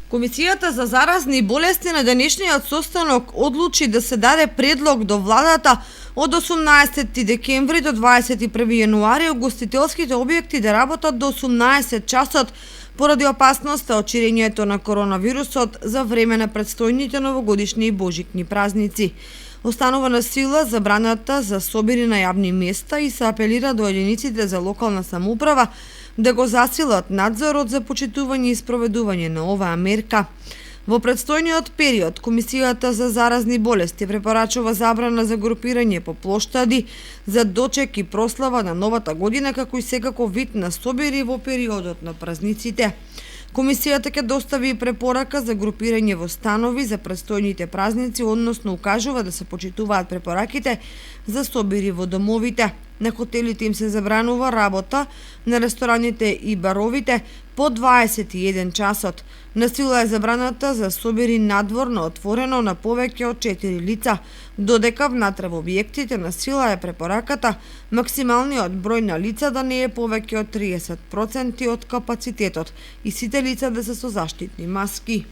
Комисијата за заразни болести на денешниот состанок одлучи да се даде предлог до владата од 18 декември до 21 јануари угостителските објекти да работат до 18 часот поради опасноста од ширењето на коронавирусот за време на претстојните новогодишни и божикни празници. Останува на сила забраната за собири на јавни места и се апелира до единиците за локална самоуправа да го засилат надзорот за почитување и спроведување на оваа мерка. Во предстојниот период, Комисијата за заразни болести препорачува забрана за групирање по плоштади за дочек и прослава на новата година, како и секако вид на собири во периодот на празниците. Комисијата ќе достави препорака за групирање во станови за предстојните празници, односно укажува да се почитуваат препораките за собири во домовите. На хотелите им се забранува работа, на рестораните и баровите по 21 часот. На сила е забраната за собири надвор на отворено на повеќе од 4 лица, додека внатре во објектите на сила е препораката максималниот број на лица да не е повеќе од 30% од капацитетот и сите лица да се со заштитни маски.